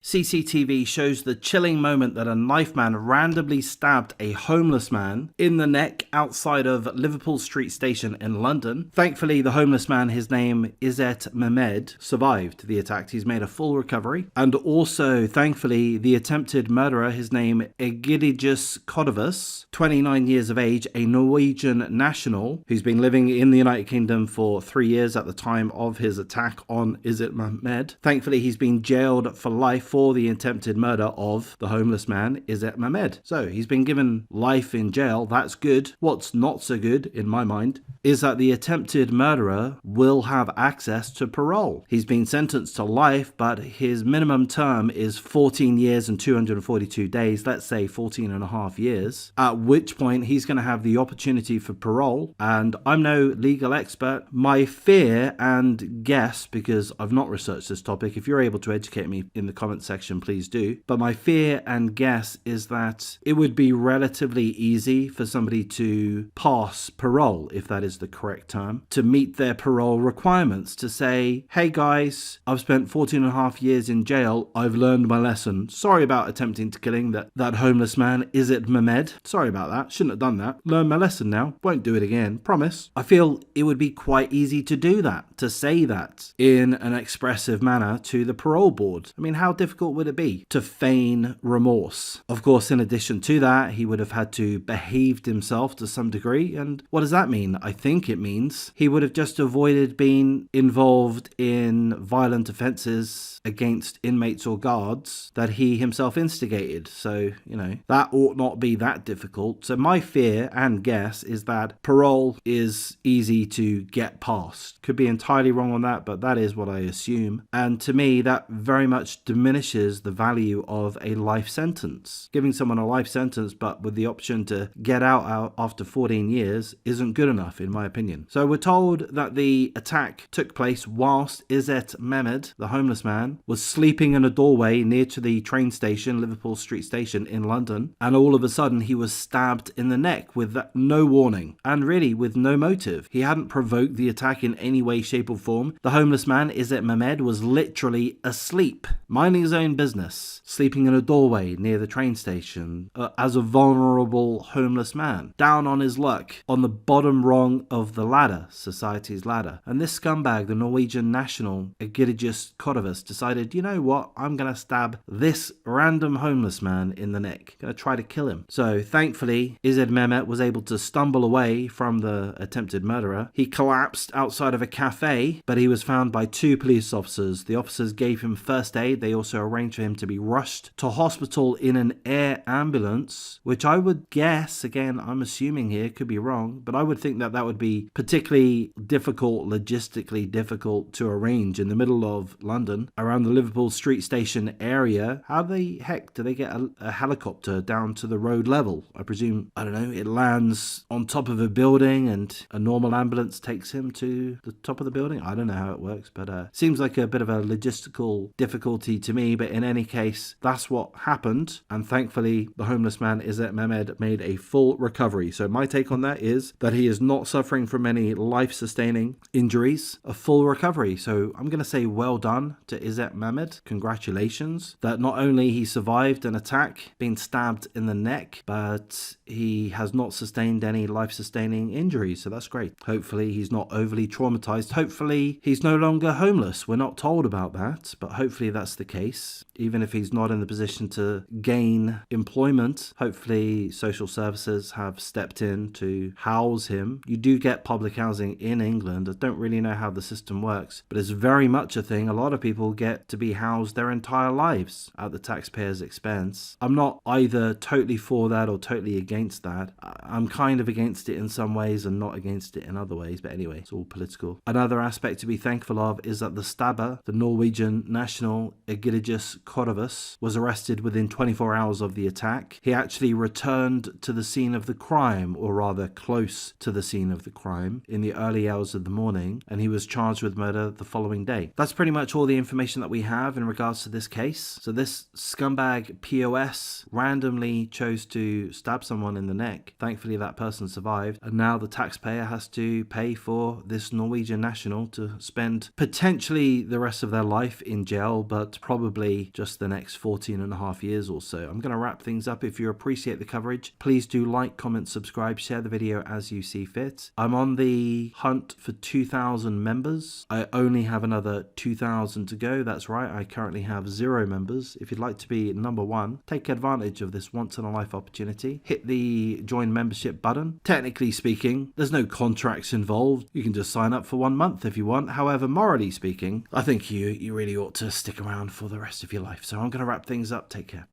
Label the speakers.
Speaker 1: CCTV shows the chilling moment that a knifeman randomly stabbed a homeless man in the neck outside of Liverpool Street Station in London. Thankfully, the homeless man, his name Izzet Mehmed, survived the attack. He's made a full recovery. And also, thankfully, the attempted murderer, his name Egidijus Kodavus, 29 years of age, a Norwegian national who's been living in the United Kingdom for 3 years at the time of his attack on Izzet Mehmed. Thankfully, he's been jailed for life for the attempted murder of the homeless man Izzet Mehmed. So he's been given life in jail. That's good. What's not so good, in my mind, is that the attempted murderer will have access to parole. He's been sentenced to life, but his minimum term is 14 years and 242 days, let's say 14 and a half years, at which point he's going to have the opportunity for parole. And I'm no legal expert. My fear and guess, because I've not researched this topic, if you're able to educate me in the comments section, please do. But my fear and guess is that it would be relatively easy for somebody to pass parole, if that is the correct term, to meet their parole requirements, to say, hey guys, I've spent 14 and a half years in jail, I've learned my lesson. Sorry about attempting to killing that homeless man, Izzet Mehmed. Sorry about that, shouldn't have done that. Learned my lesson now, won't do it again, promise. I feel it would be quite easy to do that, to say that in an expressive manner to the parole board. I mean, how difficult would it be to feign remorse? Of course, in addition to that, he would have had to behave himself to some degree. And what does that mean? I think it means he would have just avoided being involved in violent offences against inmates or guards that he himself instigated. So, that ought not be that difficult. So my fear and guess is that parole is easy to get past. Could be entirely wrong on that, but that is what I assume. And to me, that very much diminishes the value of a life sentence. Giving someone a life sentence but with the option to get out after 14 years isn't good enough, in my opinion. So we're told that the attack took place whilst Izzet Mehmed, the homeless man, was sleeping in a doorway near to the train station, Liverpool Street Station in London, and all of a sudden he was stabbed in the neck with no warning and really with no motive. He hadn't provoked the attack in any way, shape or form. The homeless man, Izzet Mehmed, was literally asleep, minding his own business, sleeping in a doorway near the train station as a vulnerable homeless man, down on his luck, on the bottom rung of the ladder, society's ladder. And this scumbag, the Norwegian national Egidijus Kodavus, decided, you know what, I'm going to stab this random homeless man in the neck, going to try to kill him. So thankfully, Izzet Mehmed was able to stumble away from the attempted murderer. He collapsed outside of a cafe, but he was found by 2 police officers. The officers gave him first aid. They also arranged for him to be rushed to hospital in an air ambulance, which I would guess, again, I'm assuming here, could be wrong, but I would think that would be particularly difficult, logistically difficult to arrange in the middle of London, around the Liverpool Street Station area. How the heck do they get a helicopter down to the road level? I presume, I don't know, it lands on top of a building and a normal ambulance takes him to the top of the building. I don't know how it works, but seems like a bit of a logistical difficulty to me. But in any case, that's what happened. And thankfully, the homeless man, Izzet Mehmed, made a full recovery. So my take on that is that he is not suffering from any life-sustaining injuries, a full recovery. So I'm going to say well done to Izzet Mehmed. Congratulations that not only he survived an attack, being stabbed in the neck, but he has not sustained any life-sustaining injuries. So that's great. Hopefully he's not overly traumatized. Hopefully he's no longer homeless. We're not told about that, but hopefully that's the case. Even if he's not in the position to gain employment, hopefully social services have stepped in to house him. You do get public housing in England. I don't really know how the system works, but it's very much a thing. A lot of people get to be housed their entire lives at the taxpayer's expense. I'm not either totally for that or totally against that. I'm kind of against it in some ways and not against it in other ways, but anyway, it's all political. Another aspect to be thankful of is that the stabber, the Norwegian national Egidijus Kodavus, was arrested within 24 hours of the attack. He actually returned to the scene of the crime, or rather close to the scene of the crime, in the early hours of the morning, and he was charged with murder the following day. That's pretty much all the information that we have in regards to this case. So this scumbag POS randomly chose to stab someone in the neck. Thankfully that person survived, and now the taxpayer has to pay for this Norwegian national to spend potentially the rest of their life in jail, but probably probably just the next 14 and a half years or so. I'm going to wrap things up. If you appreciate the coverage, please do like, comment, subscribe, share the video as you see fit. I'm on the hunt for 2,000 members. I only have another 2,000 to go. That's right, I currently have 0 members. If you'd like to be number 1, take advantage of this once-in-a-life opportunity. Hit the join membership button. Technically speaking, there's no contracts involved. You can just sign up for 1 month if you want. However, morally speaking, I think you really ought to stick around for the rest of your life. So I'm going to wrap things up. Take care.